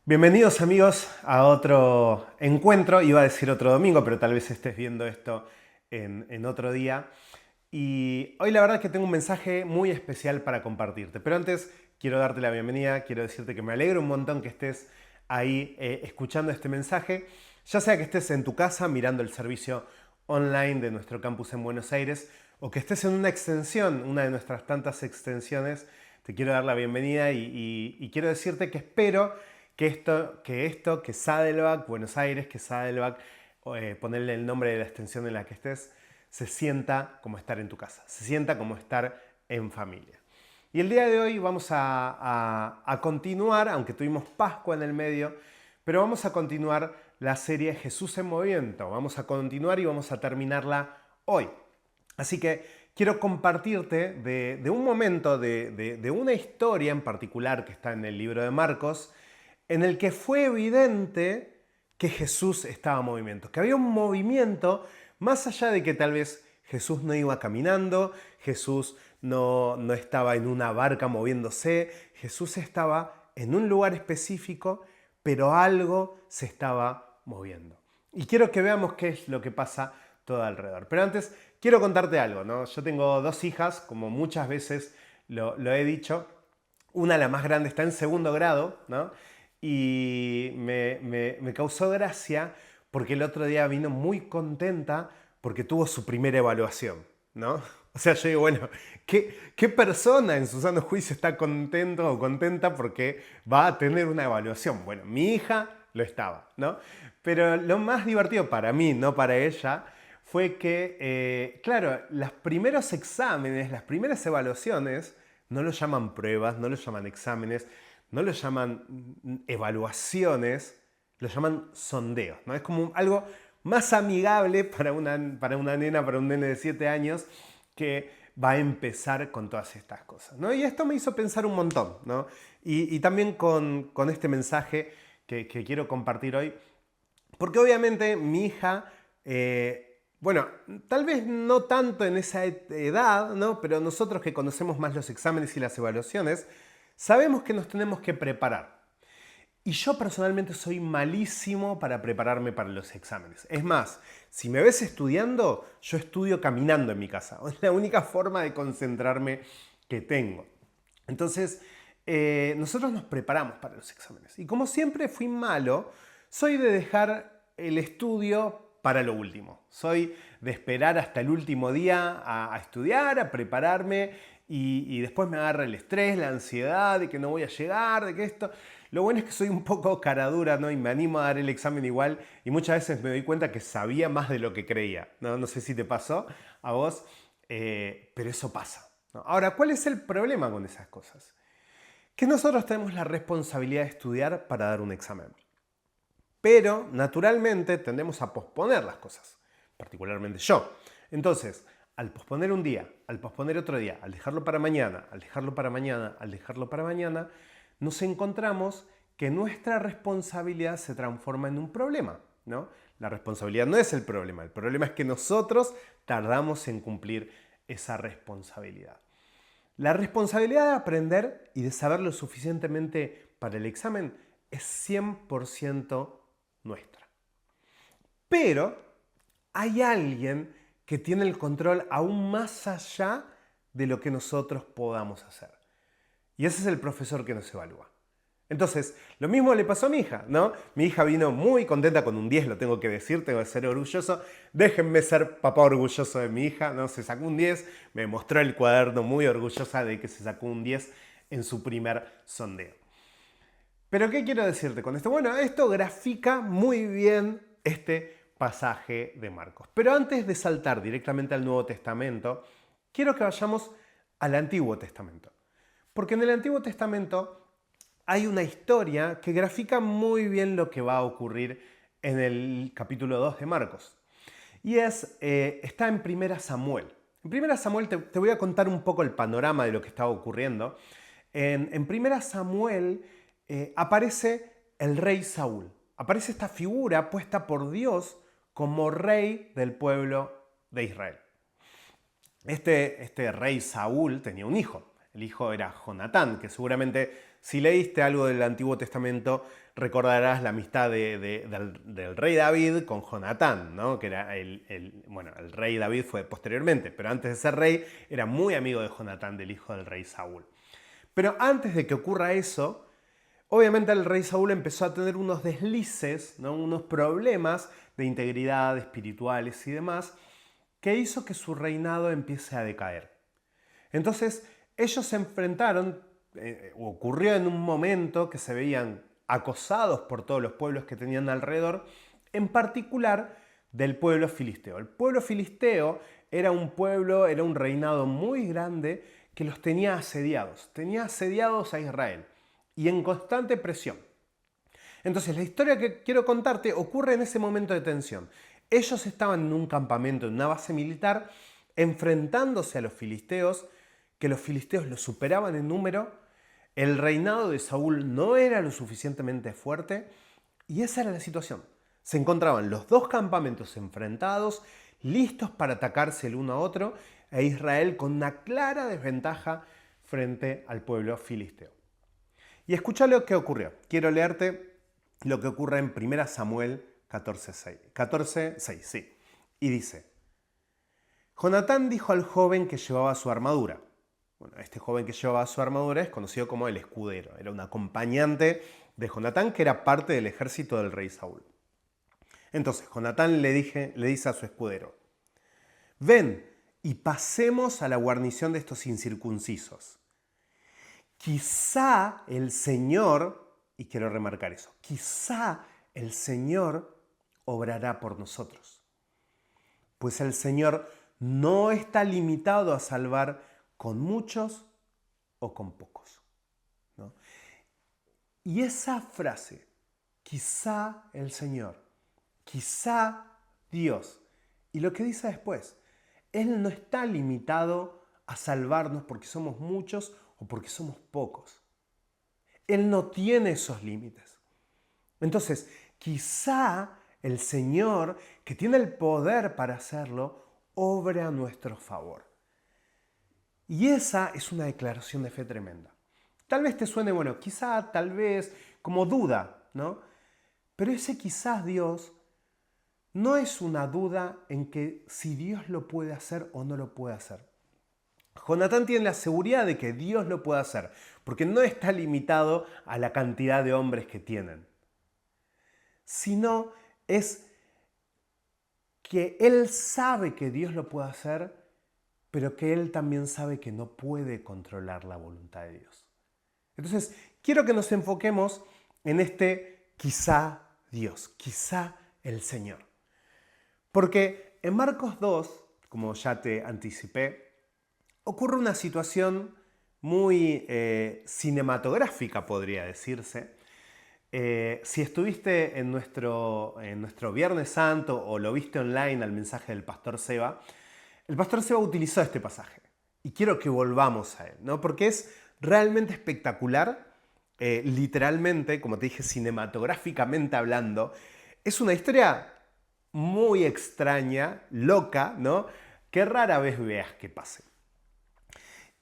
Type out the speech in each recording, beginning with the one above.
Bienvenidos amigos a otro encuentro, iba a decir otro domingo, pero tal vez estés viendo esto en otro día. Y hoy la verdad que tengo un mensaje muy especial para compartirte. Pero antes quiero darte la bienvenida, quiero decirte que me alegro un montón que estés ahí escuchando este mensaje, ya sea que estés en tu casa mirando el servicio online de nuestro campus en Buenos Aires o que estés en una extensión, una de nuestras tantas extensiones. Te quiero dar la bienvenida y quiero decirte que espero que Saddleback, Buenos Aires, que Saddleback, ponerle el nombre de la extensión en la que estés, se sienta como estar en tu casa, se sienta como estar en familia. Y el día de hoy vamos a continuar, aunque tuvimos Pascua en el medio, pero vamos a continuar la serie Jesús en Movimiento. Vamos a continuar y vamos a terminarla hoy. Así que quiero compartirte de un momento, de una historia en particular que está en el libro de Marcos, en el que fue evidente que Jesús estaba en movimiento, que había un movimiento más allá de que tal vez Jesús no iba caminando, Jesús no estaba en una barca moviéndose, Jesús estaba en un lugar específico, pero algo se estaba moviendo. Y quiero que veamos qué es lo que pasa todo alrededor. Pero antes quiero contarte algo, ¿no? Yo tengo dos hijas, como muchas veces lo he dicho. Una, la más grande, está en segundo grado, ¿no? Y me causó gracia porque el otro día vino muy contenta porque tuvo su primera evaluación, ¿no? O sea, yo digo, bueno, ¿qué persona en su sano juicio está contento o contenta porque va a tener una evaluación? Bueno, mi hija lo estaba, ¿no? Pero lo más divertido para mí, no para ella, fue que, claro, los primeros exámenes, las primeras evaluaciones, no lo llaman pruebas, no lo llaman exámenes, no lo llaman evaluaciones, lo llaman sondeos, ¿no? Es como algo más amigable para una nena, para un nene de 7 años que va a empezar con todas estas cosas, ¿no? Y esto me hizo pensar un montón, ¿no? Y también con este mensaje que quiero compartir hoy, porque obviamente mi hija, bueno, tal vez no tanto en esa edad, ¿no? Pero nosotros que conocemos más los exámenes y las evaluaciones, sabemos que nos tenemos que preparar. Y yo personalmente soy malísimo para prepararme para los exámenes. Es más, si me ves estudiando, yo estudio caminando en mi casa. Es la única forma de concentrarme que tengo. Entonces, nosotros nos preparamos para los exámenes. Y como siempre fui malo, soy de dejar el estudio para lo último. Soy de esperar hasta el último día a estudiar, a prepararme y después me agarra el estrés, la ansiedad de que no voy a llegar, de que esto... Lo bueno es que soy un poco cara dura, ¿no? Y me animo a dar el examen igual y muchas veces me doy cuenta que sabía más de lo que creía. No sé si te pasó a vos, pero eso pasa, ¿no? Ahora, ¿cuál es el problema con esas cosas? Que nosotros tenemos la responsabilidad de estudiar para dar un examen. Pero, naturalmente, tendemos a posponer las cosas, particularmente yo. Entonces, al posponer un día, al posponer otro día, al dejarlo para mañana, al dejarlo para mañana, al dejarlo para mañana, nos encontramos que nuestra responsabilidad se transforma en un problema, ¿no? La responsabilidad no es el problema es que nosotros tardamos en cumplir esa responsabilidad. La responsabilidad de aprender y de saber lo suficientemente para el examen es 100% nuestra. Pero hay alguien que tiene el control aún más allá de lo que nosotros podamos hacer. Y ese es el profesor que nos evalúa. Entonces, lo mismo le pasó a mi hija, ¿no? Mi hija vino muy contenta con un 10, lo tengo que decir, tengo que ser orgulloso. Déjenme ser papá orgulloso de mi hija, ¿no? Se sacó un 10, me mostró el cuaderno muy orgullosa de que se sacó un 10 en su primer sondeo. Pero ¿qué quiero decirte con esto? Bueno, esto grafica muy bien este pasaje de Marcos. Pero antes de saltar directamente al Nuevo Testamento, quiero que vayamos al Antiguo Testamento. Porque en el Antiguo Testamento hay una historia que grafica muy bien lo que va a ocurrir en el capítulo 2 de Marcos. Y está en Primera Samuel. En Primera Samuel te voy a contar un poco el panorama de lo que estaba ocurriendo. En Primera Samuel aparece el rey Saúl. Aparece esta figura puesta por Dios como rey del pueblo de Israel. Este rey Saúl tenía un hijo. El hijo era Jonatán, que seguramente Si leíste algo del Antiguo Testamento, recordarás la amistad del rey David con Jonatán, ¿no? Que era bueno, el rey David fue posteriormente, pero antes de ser rey era muy amigo de Jonatán, del hijo del rey Saúl. Pero antes de que ocurra eso, obviamente el rey Saúl empezó a tener unos deslices, ¿no? Unos problemas de integridad espirituales y demás, que hizo que su reinado empiece a decaer. Entonces, ellos se enfrentaron, ocurrió en un momento que se veían acosados por todos los pueblos que tenían alrededor, en particular del pueblo filisteo. El pueblo filisteo era un pueblo, era un reinado muy grande que los tenía asediados a Israel y en constante presión. Entonces, la historia que quiero contarte ocurre en ese momento de tensión. Ellos estaban en un campamento, en una base militar, enfrentándose a los filisteos, que los filisteos los superaban en número, el reinado de Saúl no era lo suficientemente fuerte y esa era la situación. Se encontraban los dos campamentos enfrentados, listos para atacarse el uno a otro, e Israel con una clara desventaja frente al pueblo filisteo. Y escucha lo que ocurrió. Quiero leerte lo que ocurre en 1 Samuel 14:6, sí. Y dice: Jonatán dijo al joven que llevaba su armadura. Bueno, este joven que llevaba su armadura es conocido como el escudero. Era un acompañante de Jonatán que era parte del ejército del rey Saúl. Entonces Jonatán le dice a su escudero: ven y pasemos a la guarnición de estos incircuncisos. Quizá el Señor, y quiero remarcar eso, quizá el Señor obrará por nosotros. Pues el Señor no está limitado a salvar con muchos o con pocos, ¿no? Y esa frase, quizá el Señor, quizá Dios, y lo que dice después, Él no está limitado a salvarnos porque somos muchos o porque somos pocos. Él no tiene esos límites. Entonces, quizá el Señor, que tiene el poder para hacerlo, obre a nuestro favor. Y esa es una declaración de fe tremenda. Tal vez te suene, bueno, quizá, tal vez, como duda, ¿no? Pero ese quizás Dios no es una duda en que si Dios lo puede hacer o no lo puede hacer. Jonatán tiene la seguridad de que Dios lo puede hacer, porque no está limitado a la cantidad de hombres que tienen, sino es que él sabe que Dios lo puede hacer, pero que él también sabe que no puede controlar la voluntad de Dios. Entonces, quiero que nos enfoquemos en este quizá Dios, quizá el Señor. Porque en Marcos 2, como ya te anticipé, ocurre una situación muy cinematográfica, podría decirse. Si estuviste en nuestro Viernes Santo o lo viste online al mensaje del Pastor Seba, el Pastor Seba utilizó este pasaje. Y quiero que volvamos a él, ¿no? Porque es realmente espectacular, literalmente, como te dije, cinematográficamente hablando. Es una historia muy extraña, loca, ¿no? Que rara vez veas que pase.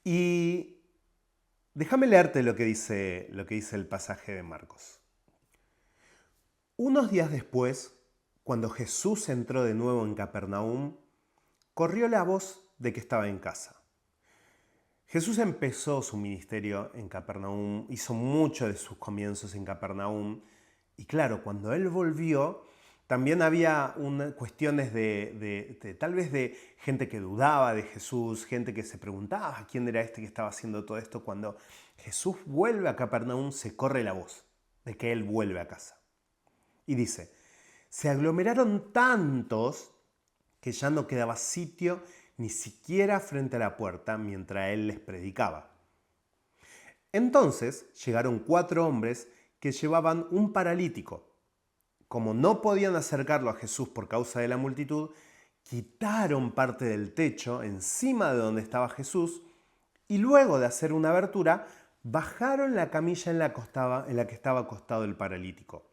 Y déjame leerte lo que dice el pasaje de Marcos. Unos días después, cuando Jesús entró de nuevo en Capernaum, corrió la voz de que estaba en casa. Jesús empezó su ministerio en Capernaum, hizo mucho de sus comienzos en Capernaum, y claro, cuando él volvió, también había cuestiones tal vez de gente que dudaba de Jesús, gente que se preguntaba quién era este que estaba haciendo todo esto. Cuando Jesús vuelve a Capernaum, se corre la voz de que él vuelve a casa. Y dice, se aglomeraron tantos que ya no quedaba sitio ni siquiera frente a la puerta mientras él les predicaba. Entonces llegaron 4 hombres que llevaban un paralítico. Como no podían acercarlo a Jesús por causa de la multitud, quitaron parte del techo encima de donde estaba Jesús y luego de hacer una abertura, bajaron la camilla en la que estaba acostado el paralítico.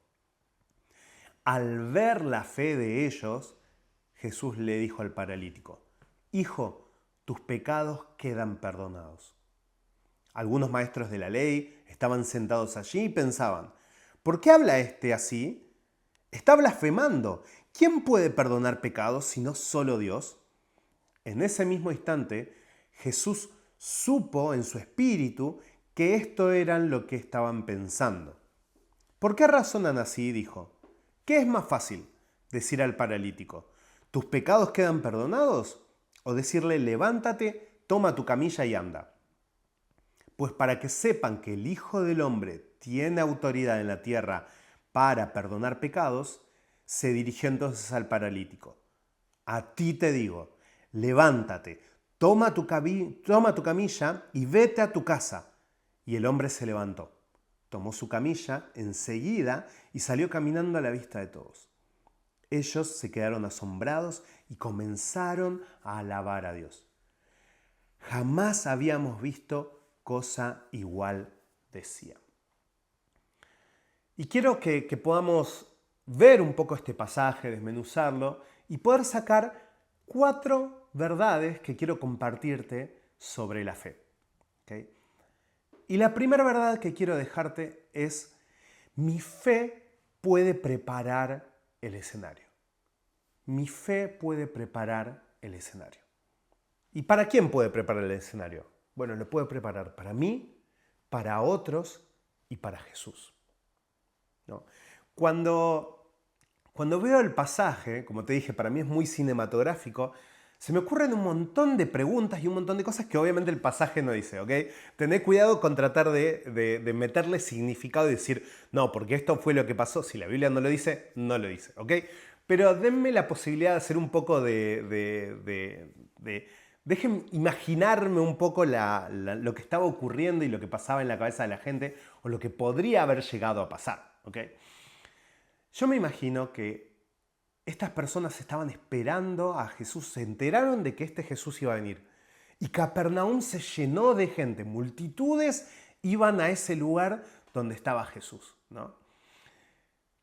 Al ver la fe de ellos, Jesús le dijo al paralítico, «Hijo, tus pecados quedan perdonados». Algunos maestros de la ley estaban sentados allí y pensaban, ¿por qué habla este así? Está blasfemando. ¿Quién puede perdonar pecados sino solo Dios? En ese mismo instante, Jesús supo en su espíritu que esto era lo que estaban pensando. ¿Por qué razonan así? Dijo. ¿Qué es más fácil? Decir al paralítico, ¿tus pecados quedan perdonados? O decirle, levántate, toma tu camilla y anda. Pues para que sepan que el Hijo del Hombre tiene autoridad en la tierra para perdonar pecados, se dirigió entonces al paralítico. A ti te digo, levántate, toma tu camilla y vete a tu casa. Y el hombre se levantó, tomó su camilla enseguida y salió caminando a la vista de todos. Ellos se quedaron asombrados y comenzaron a alabar a Dios. Jamás habíamos visto cosa igual, decía. Y quiero que podamos ver un poco este pasaje, desmenuzarlo y poder sacar 4 verdades que quiero compartirte sobre la fe. ¿Okay? Y la primera verdad que quiero dejarte es, mi fe puede preparar el escenario. Mi fe puede preparar el escenario. ¿Y para quién puede preparar el escenario? Bueno, lo puede preparar para mí, para otros y para Jesús. ¿No? Cuando veo el pasaje, como te dije, para mí es muy cinematográfico, se me ocurren un montón de preguntas y un montón de cosas que obviamente el pasaje no dice, ¿ok? Tené cuidado con tratar de meterle significado y decir, no, porque esto fue lo que pasó. Si la Biblia no lo dice, no lo dice, ¿ok? Pero denme la posibilidad de hacer un poco Dejen imaginarme un poco lo que estaba ocurriendo y lo que pasaba en la cabeza de la gente o lo que podría haber llegado a pasar, ¿ok? Yo me imagino que estas personas estaban esperando a Jesús, se enteraron de que este Jesús iba a venir. Y Capernaum se llenó de gente, multitudes iban a ese lugar donde estaba Jesús, ¿no?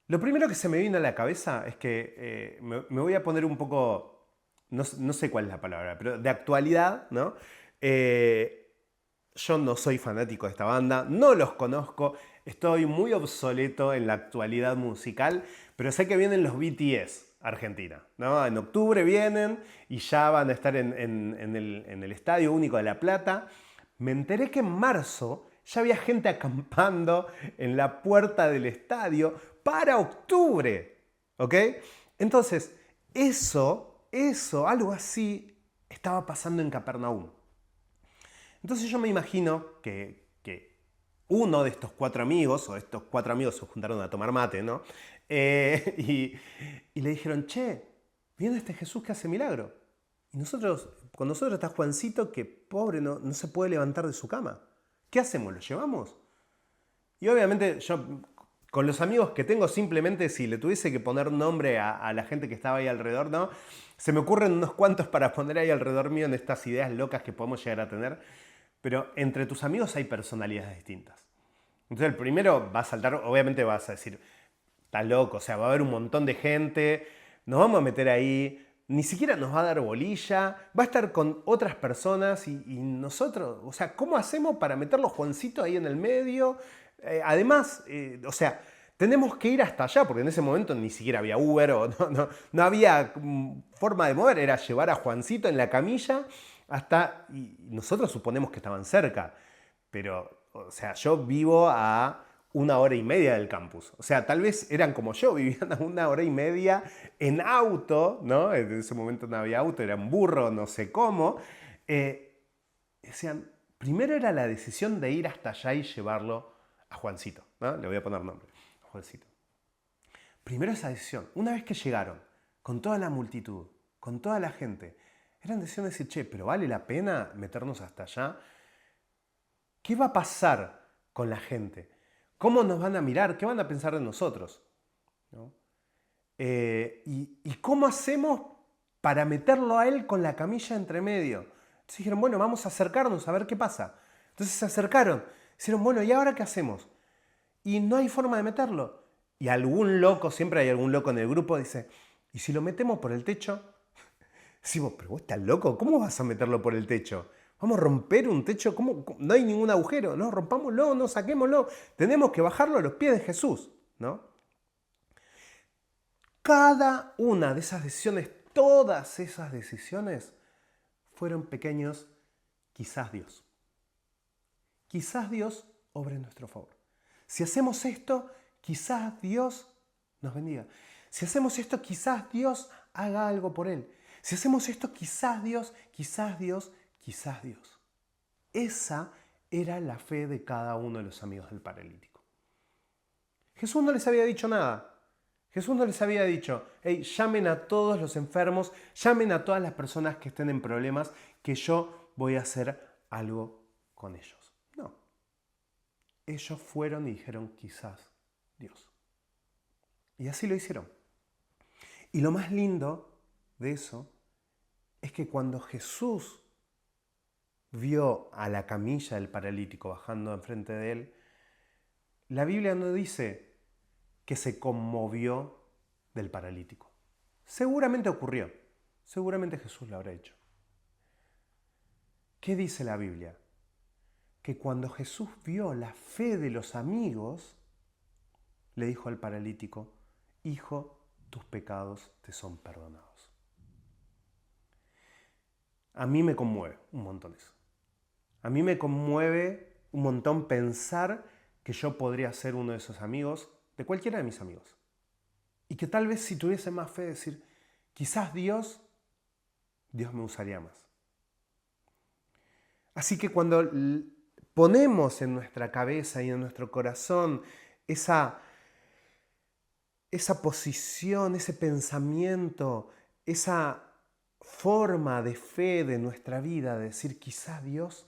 Lo primero que se me vino a la cabeza es que me voy a poner un poco, no sé cuál es la palabra, pero de actualidad, ¿no? Yo no soy fanático de esta banda, no los conozco, estoy muy obsoleto en la actualidad musical, pero sé que vienen los BTS Argentina, ¿no? En octubre vienen y ya van a estar en el Estadio Único de La Plata. Me enteré que en marzo ya había gente acampando en la puerta del estadio para octubre, ¿ok? Entonces, algo así estaba pasando en Capernaum. Entonces yo me imagino que uno de estos 4 amigos, o estos 4 amigos se juntaron a tomar mate, ¿no? Y le dijeron, che, viene este Jesús que hace milagro. Y con nosotros está Juancito que pobre no se puede levantar de su cama. ¿Qué hacemos? ¿Lo llevamos? Y obviamente yo, con los amigos que tengo, simplemente si le tuviese que poner nombre a la gente que estaba ahí alrededor, ¿no? Se me ocurren unos cuantos para poner ahí alrededor mío en estas ideas locas que podemos llegar a tener. Pero entre tus amigos hay personalidades distintas. Entonces el primero va a saltar, obviamente vas a decir, está loco, o sea, va a haber un montón de gente, nos vamos a meter ahí, ni siquiera nos va a dar bolilla, va a estar con otras personas y nosotros, o sea, ¿cómo hacemos para meterlo Juancito ahí en el medio? Además, o sea, tenemos que ir hasta allá, porque en ese momento ni siquiera había Uber o no había forma de mover, era llevar a Juancito en la camilla y nosotros suponemos que estaban cerca, pero, o sea, yo vivo a 1 hora y media del campus. O sea, tal vez eran como yo, vivían a 1 hora y media en auto, ¿no? En ese momento no había auto, era un burro, no sé cómo. Decían, primero era la decisión de ir hasta allá y llevarlo a Juancito, ¿no? Le voy a poner nombre, a Juancito. Primero esa decisión. Una vez que llegaron, con toda la multitud, con toda la gente, eran decisiones de decir, che, pero ¿vale la pena meternos hasta allá? ¿Qué va a pasar con la gente? ¿Cómo nos van a mirar? ¿Qué van a pensar de nosotros? ¿No? ¿Y cómo hacemos para meterlo a él con la camilla entre medio? Entonces dijeron, bueno, vamos a acercarnos a ver qué pasa. Entonces se acercaron. Dijeron, bueno, ¿y ahora qué hacemos? Y no hay forma de meterlo. Y algún loco, siempre hay algún loco en el grupo, dice, ¿y si lo metemos por el techo? Decimos, pero vos estás loco, ¿cómo vas a meterlo por el techo? Vamos a romper un techo, ¿cómo? No hay ningún agujero, no, rompámoslo, no, saquémoslo. Tenemos que bajarlo a los pies de Jesús, ¿no? Cada una de esas decisiones, todas esas decisiones, fueron pequeños quizás Dios. Quizás Dios obre en nuestro favor. Si hacemos esto, quizás Dios nos bendiga. Si hacemos esto, quizás Dios haga algo por él. Si hacemos esto, quizás Dios, quizás Dios, quizás Dios. Esa era la fe de cada uno de los amigos del paralítico. Jesús no les había dicho nada. Jesús no les había dicho, hey, llamen a todos los enfermos, llamen a todas las personas que estén en problemas, que yo voy a hacer algo con ellos. No. Ellos fueron y dijeron, quizás Dios. Y así lo hicieron. Y lo más lindo de eso es que cuando Jesús vio a la camilla del paralítico bajando enfrente de él, la Biblia no dice que se conmovió del paralítico. Seguramente ocurrió. Seguramente Jesús lo habrá hecho. ¿Qué dice la Biblia? Que cuando Jesús vio la fe de los amigos, le dijo al paralítico, hijo, tus pecados te son perdonados. A mí me conmueve un montón eso. A mí me conmueve un montón pensar que yo podría ser uno de esos amigos, de cualquiera de mis amigos. Y que tal vez si tuviese más fe decir, quizás Dios me usaría más. Así que cuando ponemos en nuestra cabeza y en nuestro corazón esa posición, ese pensamiento, esa forma de fe de nuestra vida, de decir quizás Dios,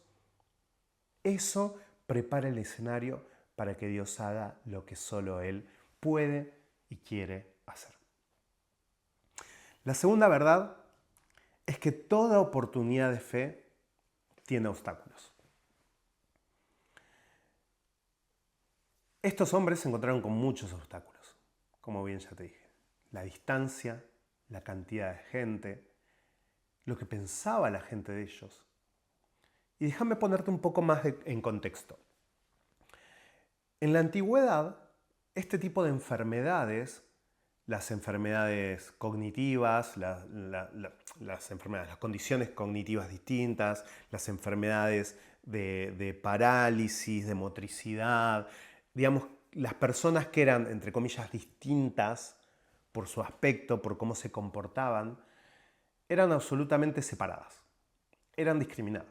eso prepara el escenario para que Dios haga lo que solo Él puede y quiere hacer. La segunda verdad es que toda oportunidad de fe tiene obstáculos. Estos hombres se encontraron con muchos obstáculos, como bien ya te dije. La distancia, la cantidad de gente, lo que pensaba la gente de ellos. Y déjame ponerte un poco más en contexto. En la antigüedad, este tipo de enfermedades, las enfermedades cognitivas, las condiciones cognitivas distintas, las enfermedades de parálisis, de motricidad, digamos, las personas que eran, entre comillas, distintas por su aspecto, por cómo se comportaban, eran absolutamente separadas, eran discriminadas,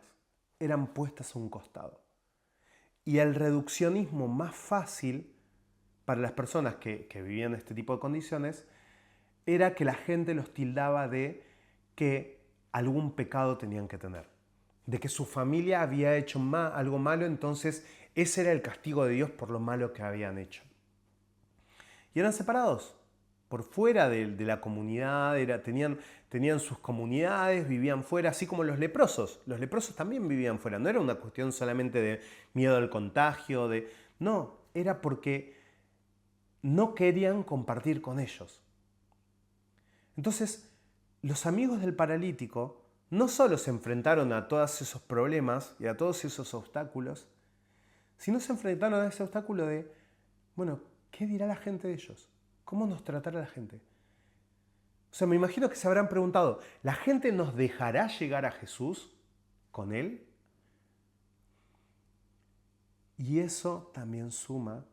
eran puestas a un costado. Y el reduccionismo más fácil para las personas que vivían este tipo de condiciones era que la gente los tildaba de que algún pecado tenían que tener, de que su familia había hecho algo malo, entonces ese era el castigo de Dios por lo malo que habían hecho. Y eran separados, por fuera de la comunidad, tenían sus comunidades, vivían fuera, así como los leprosos. Los leprosos también vivían fuera, no era una cuestión solamente de miedo al contagio, no, era porque no querían compartir con ellos. Entonces, los amigos del paralítico no solo se enfrentaron a todos esos problemas y a todos esos obstáculos, sino se enfrentaron a ese obstáculo de, bueno, ¿qué dirá la gente de ellos? ¿Cómo nos tratará la gente? O sea, me imagino que se habrán preguntado, ¿la gente nos dejará llegar a Jesús con Él? Y eso también suma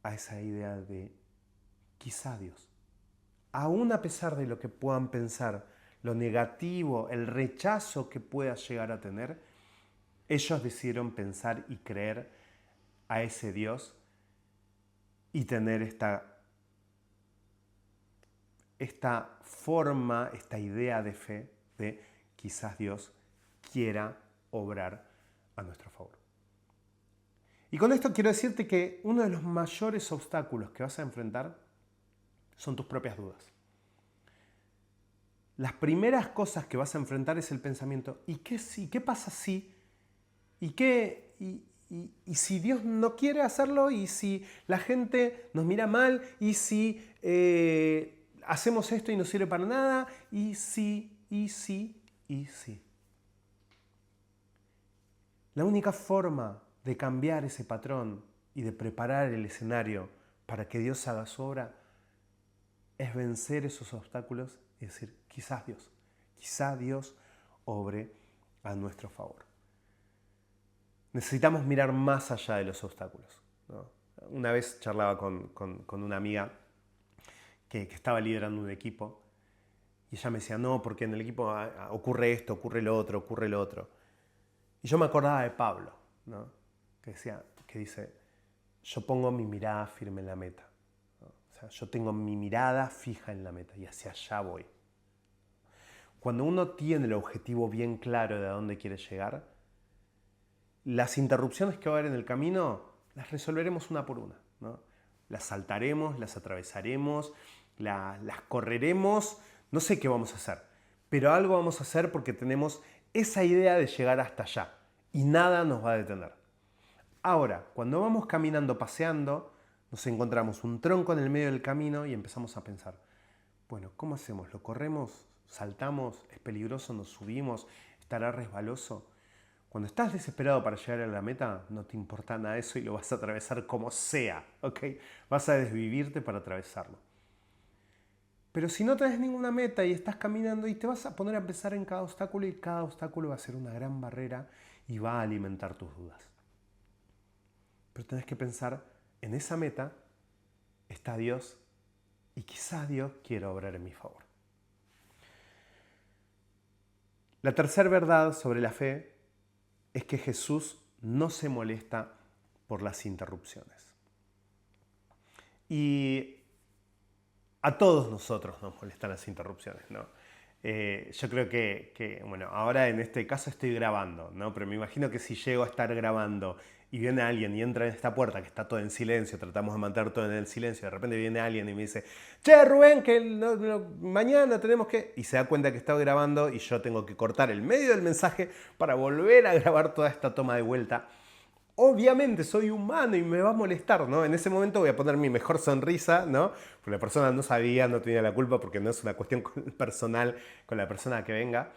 a esa idea de quizá Dios. Aún a pesar de lo que puedan pensar, lo negativo, el rechazo que pueda llegar a tener, ellos decidieron pensar y creer a ese Dios y tener esta forma, esta idea de fe de quizás Dios quiera obrar a nuestro favor. Y con esto quiero decirte que uno de los mayores obstáculos que vas a enfrentar son tus propias dudas. Las primeras cosas que vas a enfrentar es el pensamiento, ¿y qué si? ¿Qué pasa si? ¿Y qué? ¿Y si Dios no quiere hacerlo? ¿Y si la gente nos mira mal? ¿Y si hacemos esto y no sirve para nada? ¿Y si? La única forma de cambiar ese patrón y de preparar el escenario para que Dios haga su obra es vencer esos obstáculos y decir, quizá Dios obre a nuestro favor. Necesitamos mirar más allá de los obstáculos, ¿no? Una vez charlaba con una amiga que estaba liderando un equipo y ella me decía, no, porque en el equipo ocurre esto, ocurre lo otro. Y yo me acordaba de Pablo, ¿no? que dice, yo pongo mi mirada firme en la meta, ¿no? O sea, yo tengo mi mirada fija en la meta y hacia allá voy. Cuando uno tiene el objetivo bien claro de a dónde quiere llegar, las interrupciones que va a haber en el camino las resolveremos una por una, ¿no? Las saltaremos, las atravesaremos, las correremos, no sé qué vamos a hacer, pero algo vamos a hacer porque tenemos esa idea de llegar hasta allá y nada nos va a detener. Ahora, cuando vamos caminando, paseando, nos encontramos un tronco en el medio del camino y empezamos a pensar, bueno, ¿cómo hacemos? ¿Lo corremos? ¿Saltamos? ¿Es peligroso? ¿Nos subimos? ¿Estará resbaloso? Cuando estás desesperado para llegar a la meta, no te importa nada de eso y lo vas a atravesar como sea, ¿ok? Vas a desvivirte para atravesarlo. Pero si no tenés ninguna meta y estás caminando y te vas a poner a pensar en cada obstáculo y cada obstáculo va a ser una gran barrera y va a alimentar tus dudas. Pero tenés que pensar, en esa meta está Dios y quizá Dios quiera obrar en mi favor. La tercera verdad sobre la fe es que Jesús no se molesta por las interrupciones. Y a todos nosotros nos molestan las interrupciones, ¿no? Yo creo que, bueno, ahora en este caso estoy grabando, ¿no? Pero me imagino que si llego a estar grabando y viene alguien y entra en esta puerta que está todo en silencio, tratamos de mantener todo en el silencio, de repente viene alguien y me dice, che, Rubén, que mañana tenemos que... Y se da cuenta que estoy grabando y yo tengo que cortar el medio del mensaje para volver a grabar toda esta toma de vuelta. Obviamente soy humano y me va a molestar, ¿no? En ese momento voy a poner mi mejor sonrisa, ¿no? Porque la persona no sabía, no tenía la culpa porque no es una cuestión personal con la persona que venga.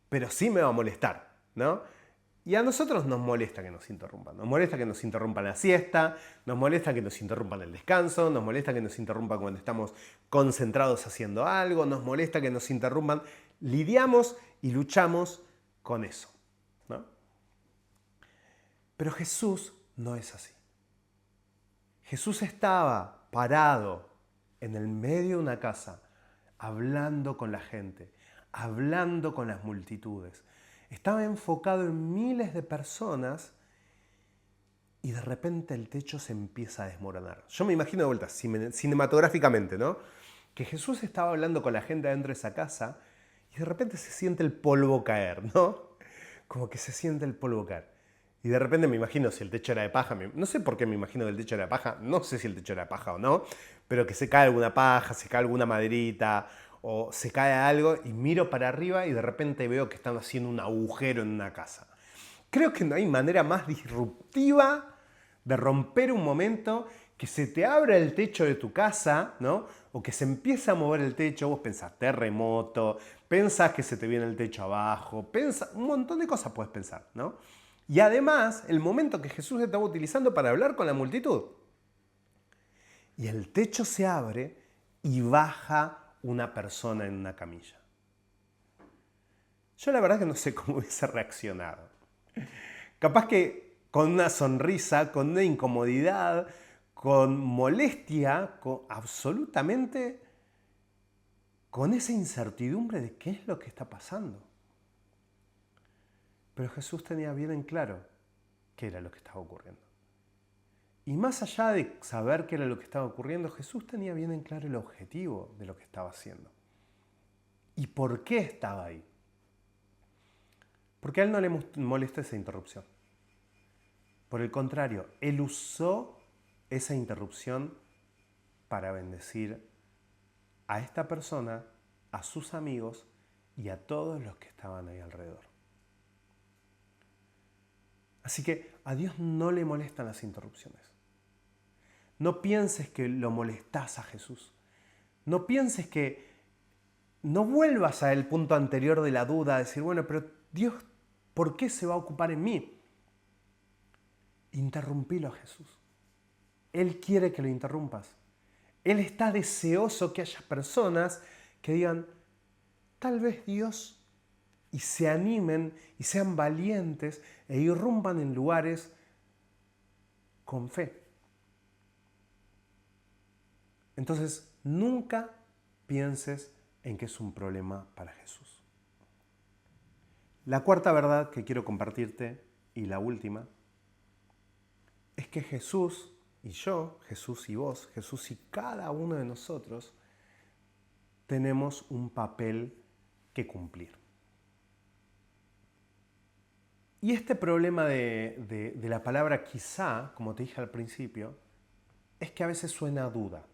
Pero sí me va a molestar, ¿no? Y a nosotros nos molesta que nos interrumpan. Nos molesta que nos interrumpan la siesta, nos molesta que nos interrumpan el descanso, nos molesta que nos interrumpan cuando estamos concentrados haciendo algo, nos molesta que nos interrumpan. Lidiamos y luchamos con eso, ¿no? Pero Jesús no es así. Jesús estaba parado en el medio de una casa, hablando con la gente, hablando con las multitudes. Estaba enfocado en miles de personas y de repente el techo se empieza a desmoronar. Yo me imagino de vuelta, cinematográficamente, ¿no? Que Jesús estaba hablando con la gente adentro de esa casa y de repente se siente el polvo caer, ¿no? Como que se siente el polvo caer. Y de repente me imagino si el techo era de paja, no sé por qué me imagino que el techo era de paja, no sé si el techo era de paja o no, pero que se cae alguna paja, se cae alguna maderita o se cae algo y miro para arriba y de repente veo que están haciendo un agujero en una casa. Creo que no hay manera más disruptiva de romper un momento que se te abra el techo de tu casa, ¿no? O que se empiece a mover el techo, vos pensás terremoto, pensás que se te viene el techo abajo, un montón de cosas puedes pensar, ¿no? Y además, el momento que Jesús estaba utilizando para hablar con la multitud. Y el techo se abre y baja una persona en una camilla. Yo la verdad que no sé cómo hubiese reaccionado. Capaz que con una sonrisa, con una incomodidad, con molestia, absolutamente con esa incertidumbre de qué es lo que está pasando. Pero Jesús tenía bien en claro qué era lo que estaba ocurriendo. Y más allá de saber qué era lo que estaba ocurriendo, Jesús tenía bien en claro el objetivo de lo que estaba haciendo. ¿Y por qué estaba ahí? Porque a él no le molesta esa interrupción. Por el contrario, él usó esa interrupción para bendecir a esta persona, a sus amigos y a todos los que estaban ahí alrededor. Así que a Dios no le molestan las interrupciones. No pienses que lo molestás a Jesús. No pienses que... No vuelvas al punto anterior de la duda, a decir, bueno, pero Dios, ¿por qué se va a ocupar en mí? interrumpilo a Jesús. Él quiere que lo interrumpas. Él está deseoso que haya personas que digan, tal vez Dios, y se animen y sean valientes e irrumpan en lugares con fe. Entonces, nunca pienses en que es un problema para Jesús. La cuarta verdad que quiero compartirte, y la última, es que Jesús y yo, Jesús y vos, Jesús y cada uno de nosotros, tenemos un papel que cumplir. Y este problema de la palabra quizá, como te dije al principio, es que a veces suena a duda.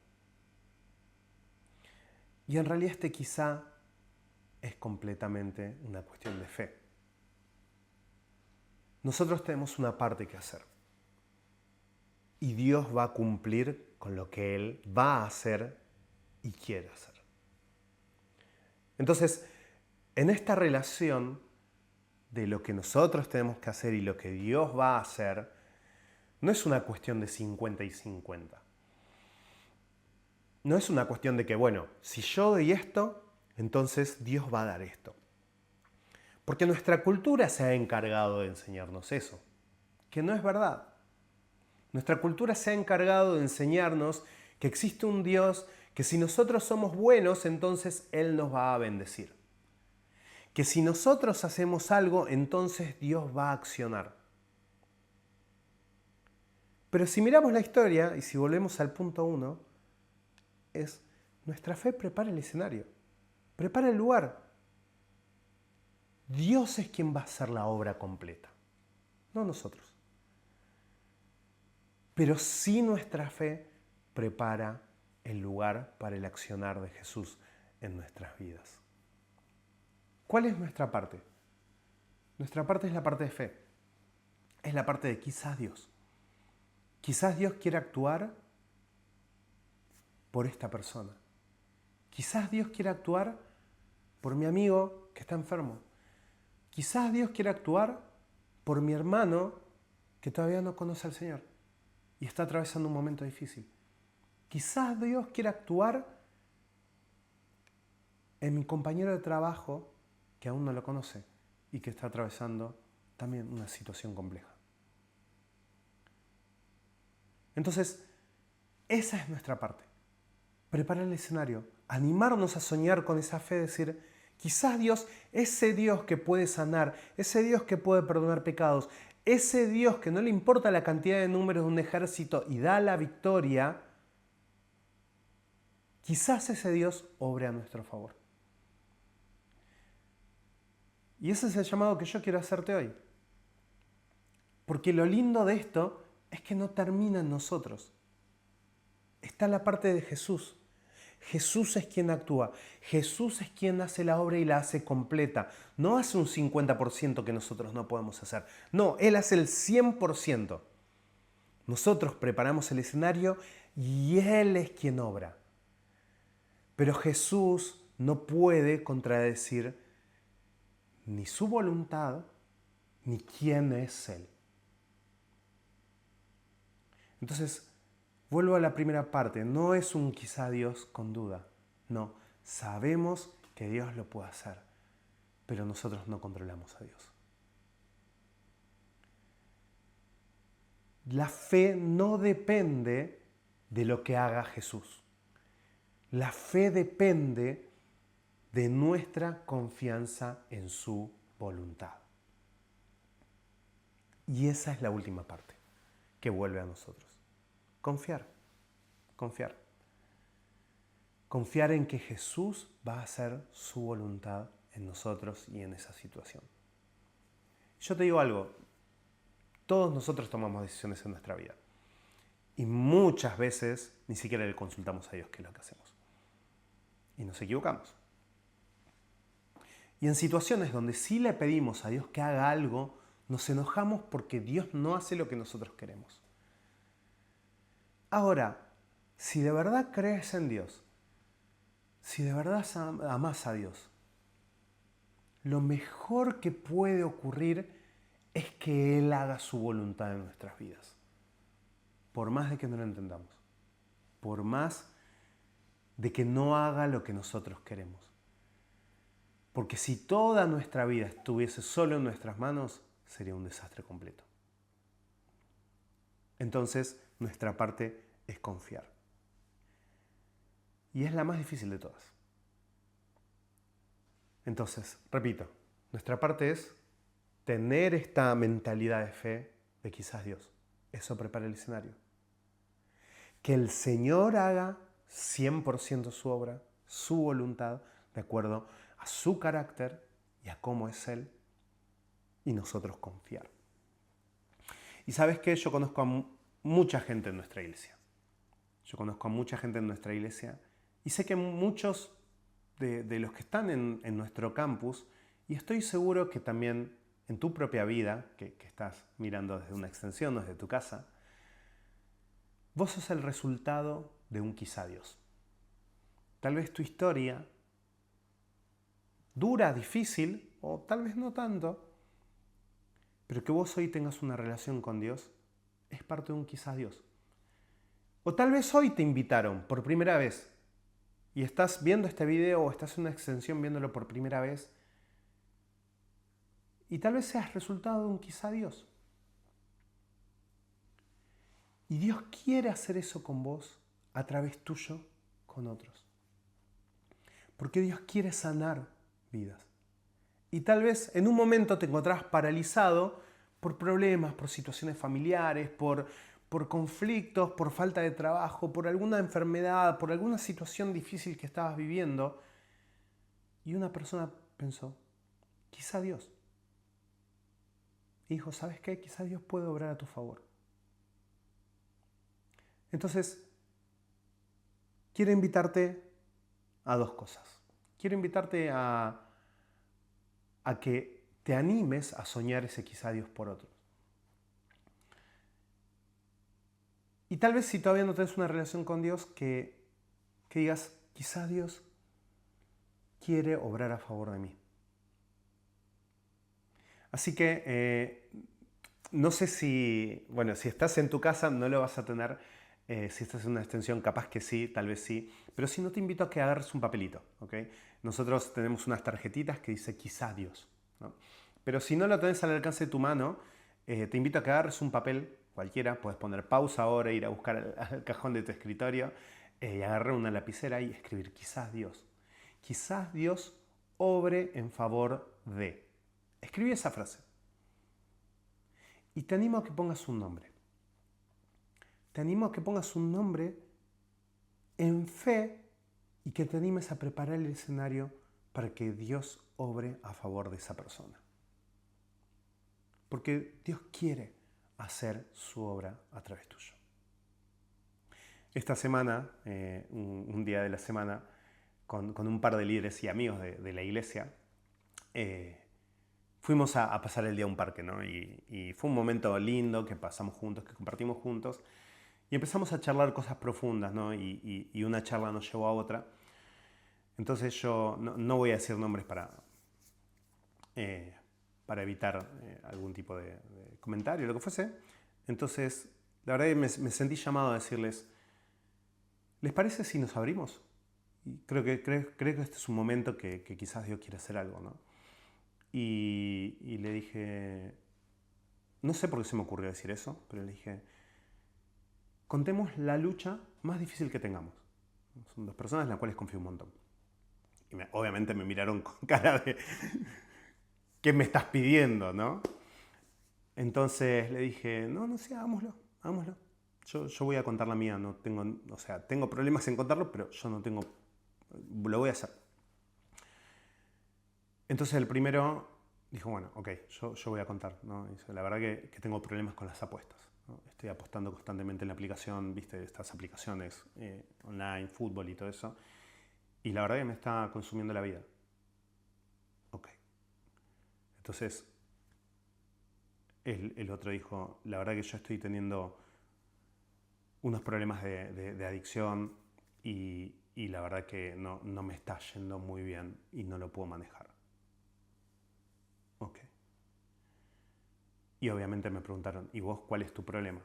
Y en realidad este quizá es completamente una cuestión de fe. Nosotros tenemos una parte que hacer. Y Dios va a cumplir con lo que Él va a hacer y quiere hacer. Entonces, en esta relación de lo que nosotros tenemos que hacer y lo que Dios va a hacer, no es una cuestión de 50 y 50. No es una cuestión de que, bueno, si yo doy esto, entonces Dios va a dar esto. Porque nuestra cultura se ha encargado de enseñarnos eso, que no es verdad. Nuestra cultura se ha encargado de enseñarnos que existe un Dios que si nosotros somos buenos, entonces Él nos va a bendecir. Que si nosotros hacemos algo, entonces Dios va a accionar. Pero si miramos la historia y si volvemos al punto 1, es nuestra fe prepara el escenario, prepara el lugar. Dios es quien va a hacer la obra completa, no nosotros. Pero sí nuestra fe prepara el lugar para el accionar de Jesús en nuestras vidas. ¿Cuál es nuestra parte? Nuestra parte es la parte de fe. Es la parte de quizás Dios. Quizás Dios quiera actuar por esta persona. Quizás Dios quiera actuar por mi amigo que está enfermo. Quizás Dios quiera actuar por mi hermano que todavía no conoce al Señor y está atravesando un momento difícil. Quizás Dios quiera actuar en mi compañero de trabajo que aún no lo conoce y que está atravesando también una situación compleja. Entonces, esa es nuestra parte. Preparar el escenario, animarnos a soñar con esa fe, decir, quizás Dios, ese Dios que puede sanar, ese Dios que puede perdonar pecados, ese Dios que no le importa la cantidad de números de un ejército y da la victoria, quizás ese Dios obre a nuestro favor. Y ese es el llamado que yo quiero hacerte hoy. Porque lo lindo de esto es que no termina en nosotros. Está la parte de Jesús. Jesús es quien actúa. Jesús es quien hace la obra y la hace completa. No hace un 50% que nosotros no podemos hacer. No, Él hace el 100%. Nosotros preparamos el escenario y Él es quien obra. Pero Jesús no puede contradecir ni su voluntad ni quién es Él. Entonces, vuelvo a la primera parte. No es un quizá Dios con duda. No, sabemos que Dios lo puede hacer, pero nosotros no controlamos a Dios. La fe no depende de lo que haga Jesús. La fe depende de nuestra confianza en su voluntad. Y esa es la última parte que vuelve a nosotros. Confiar, confiar. Confiar en que Jesús va a hacer su voluntad en nosotros y en esa situación. Yo te digo algo, todos nosotros tomamos decisiones en nuestra vida. Y muchas veces ni siquiera le consultamos a Dios qué es lo que hacemos. Y nos equivocamos. Y en situaciones donde sí le pedimos a Dios que haga algo, nos enojamos porque Dios no hace lo que nosotros queremos. Ahora, si de verdad crees en Dios, si de verdad amás a Dios, lo mejor que puede ocurrir es que Él haga su voluntad en nuestras vidas. Por más de que no lo entendamos. Por más de que no haga lo que nosotros queremos. Porque si toda nuestra vida estuviese solo en nuestras manos, sería un desastre completo. Entonces, nuestra parte es confiar. Y es la más difícil de todas. Entonces, repito, nuestra parte es tener esta mentalidad de fe de quizás Dios. Eso prepara el escenario. Que el Señor haga 100% su obra, su voluntad, de acuerdo a su carácter y a cómo es Él, y nosotros confiar. Y sabes qué, yo conozco a mucha gente en nuestra iglesia. Yo conozco a mucha gente en nuestra iglesia y sé que muchos de los que están en nuestro campus, y estoy seguro que también en tu propia vida, que estás mirando desde una extensión, desde tu casa, vos sos el resultado de un quizá Dios. Tal vez tu historia dura, difícil, o tal vez no tanto, pero que vos hoy tengas una relación con Dios es parte de un quizá Dios. O tal vez hoy te invitaron por primera vez y estás viendo este video o estás en una extensión viéndolo por primera vez y tal vez seas resultado de un quizá Dios. Y Dios quiere hacer eso con vos a través tuyo con otros. Porque Dios quiere sanar vidas. Y tal vez en un momento te encontrás paralizado por problemas, por situaciones familiares, por conflictos, por falta de trabajo, por alguna enfermedad, por alguna situación difícil que estabas viviendo. Y una persona pensó, quizá Dios. Y dijo, ¿sabes qué? Quizá Dios puede obrar a tu favor. Entonces, quiero invitarte a dos cosas. Quiero invitarte a que te animes a soñar ese quizá Dios por otros. Y tal vez si todavía no tienes una relación con Dios, que digas, quizá Dios quiere obrar a favor de mí. Así que no sé si, bueno, si estás en tu casa no lo vas a tener, si estás en una extensión capaz que sí, tal vez sí, pero si no te invito a que agarres un papelito, ¿ok? Nosotros tenemos unas tarjetitas que dice quizá Dios, ¿no? Pero si no lo tenés al alcance de tu mano, te invito a que agarres un papel cualquiera, puedes poner pausa ahora, ir a buscar al cajón de tu escritorio y agarrar una lapicera y escribir quizás Dios. Quizás Dios obre en favor de. Escribí esa frase. Y te animo a que pongas un nombre. Te animo a que pongas un nombre en fe y que te animes a preparar el escenario para que Dios obre a favor de esa persona. Porque Dios quiere hacer su obra a través tuyo. Esta semana, un día de la semana, con un par de líderes y amigos de la iglesia, fuimos a pasar el día a un parque, ¿no? Y fue un momento lindo que pasamos juntos, que compartimos juntos. Y empezamos a charlar cosas profundas, ¿no? Y una charla nos llevó a otra. Entonces yo no voy a decir nombres para evitar algún tipo de comentario, lo que fuese. Entonces, la verdad que me sentí llamado a decirles, ¿les parece si nos abrimos? Y creo que este es un momento que quizás Dios quiere hacer algo, ¿no? Y le dije, no sé por qué se me ocurrió decir eso, pero le dije, contemos la lucha más difícil que tengamos. Son dos personas en las cuales confío un montón. Y obviamente me miraron con cara de, ¿qué me estás pidiendo, no? Entonces le dije, no sé, hagámoslo. Yo voy a contar la mía, no tengo, o sea, tengo problemas en contarlo, pero yo no tengo, lo voy a hacer. Entonces el primero dijo, bueno, ok, yo voy a contar, ¿no? Dice, la verdad que tengo problemas con las apuestas, ¿no? Estoy apostando constantemente en la aplicación, viste, estas aplicaciones online, fútbol y todo eso, y la verdad que me está consumiendo la vida. Ok. Entonces el otro dijo, la verdad que yo estoy teniendo unos problemas de adicción y la verdad que no me está yendo muy bien y no lo puedo manejar. Ok. Y obviamente me preguntaron, ¿y vos cuál es tu problema?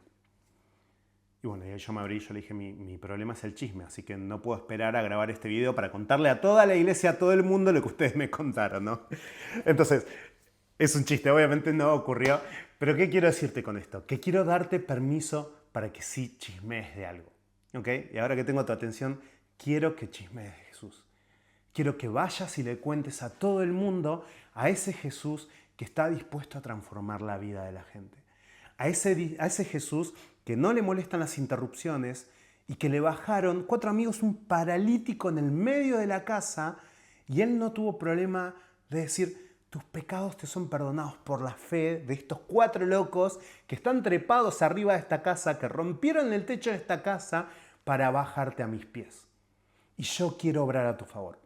Y bueno, yo me abrí y yo le dije, mi problema es el chisme, así que no puedo esperar a grabar este video para contarle a toda la iglesia, a todo el mundo lo que ustedes me contaron, ¿no? Entonces, es un chiste, obviamente no ocurrió, pero ¿qué quiero decirte con esto? Que quiero darte permiso para que sí chismees de algo, ¿ok? Y ahora que tengo tu atención, quiero que chismees de Jesús. Quiero que vayas y le cuentes a todo el mundo a ese Jesús que está dispuesto a transformar la vida de la gente. A ese Jesús que no le molestan las interrupciones y que le bajaron 4 amigos un paralítico en el medio de la casa y él no tuvo problema de decir, tus pecados te son perdonados por la fe de estos 4 locos que están trepados arriba de esta casa, que rompieron el techo de esta casa para bajarte a mis pies. Y yo quiero obrar a tu favor.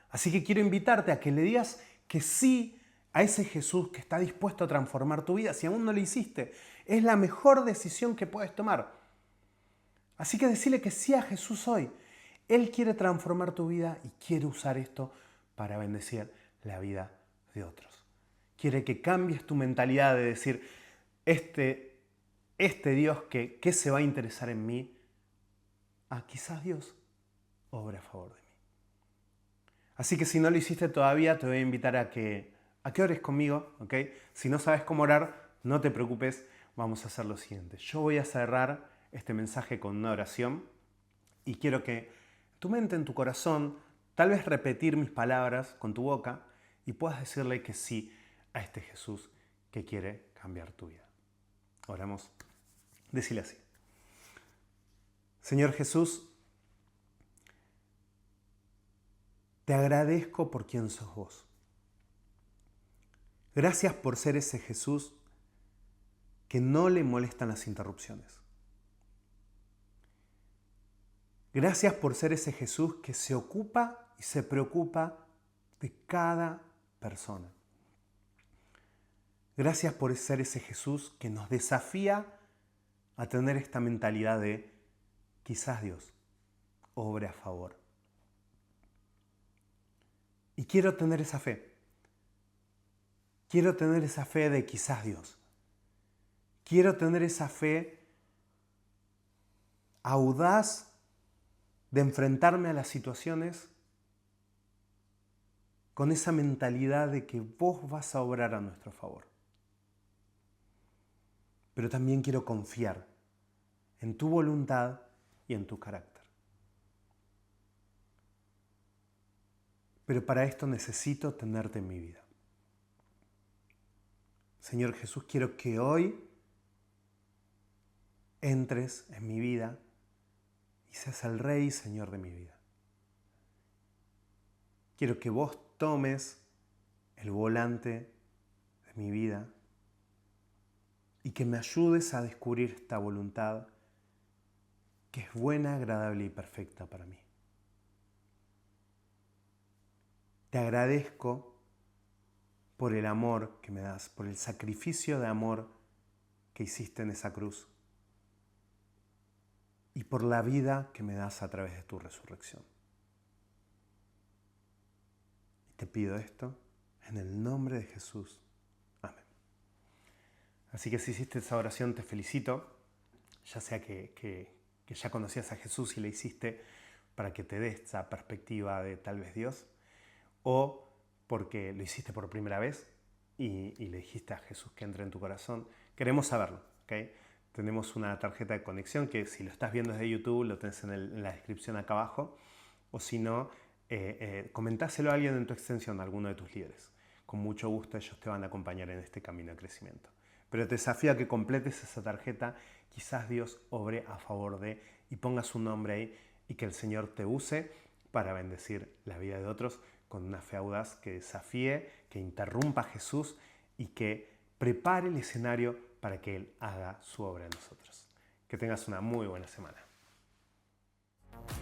Así que quiero invitarte a que le digas que sí a ese Jesús que está dispuesto a transformar tu vida. Si aún no lo hiciste, es la mejor decisión que puedes tomar. Así que decirle que sí a Jesús hoy. Él quiere transformar tu vida y quiere usar esto para bendecir la vida de otros. Quiere que cambies tu mentalidad de decir, este Dios que se va a interesar en mí, quizás Dios obra a favor de mí. Así que si no lo hiciste todavía, te voy a invitar a que ores conmigo, ¿ok? Si no sabes cómo orar, no te preocupes, vamos a hacer lo siguiente. Yo voy a cerrar este mensaje con una oración y quiero que tu mente, en tu corazón, tal vez repetir mis palabras con tu boca y puedas decirle que sí a este Jesús que quiere cambiar tu vida. Oramos. Decile así. Señor Jesús, te agradezco por quien sos vos. Gracias por ser ese Jesús que no le molestan las interrupciones. Gracias por ser ese Jesús que se ocupa y se preocupa de cada persona. Gracias por ser ese Jesús que nos desafía a tener esta mentalidad de quizás Dios obre a favor. Y quiero tener esa fe. Quiero tener esa fe de quizás Dios. Quiero tener esa fe audaz de enfrentarme a las situaciones con esa mentalidad de que vos vas a obrar a nuestro favor. Pero también quiero confiar en tu voluntad y en tu carácter. Pero para esto necesito tenerte en mi vida. Señor Jesús, quiero que hoy entres en mi vida y seas el Rey y Señor de mi vida. Quiero que vos tomes el volante de mi vida y que me ayudes a descubrir esta voluntad que es buena, agradable y perfecta para mí. Te agradezco por el amor que me das, por el sacrificio de amor que hiciste en esa cruz y por la vida que me das a través de tu resurrección. Y te pido esto en el nombre de Jesús. Amén. Así que si hiciste esa oración, te felicito, ya sea que ya conocías a Jesús y le hiciste para que te dé esa perspectiva de tal vez Dios, o porque lo hiciste por primera vez y le dijiste a Jesús que entre en tu corazón. Queremos saberlo, ¿ok? Tenemos una tarjeta de conexión que si lo estás viendo desde YouTube lo tenés en la descripción acá abajo, o si no, comentáselo a alguien en tu extensión, a alguno de tus líderes. Con mucho gusto ellos te van a acompañar en este camino de crecimiento. Pero te desafío a que completes esa tarjeta, quizás Dios obre a favor de y ponga su nombre ahí y que el Señor te use para bendecir la vida de otros con una fe audaz que desafíe, que interrumpa a Jesús y que prepare el escenario para que Él haga su obra en nosotros. Que tengas una muy buena semana.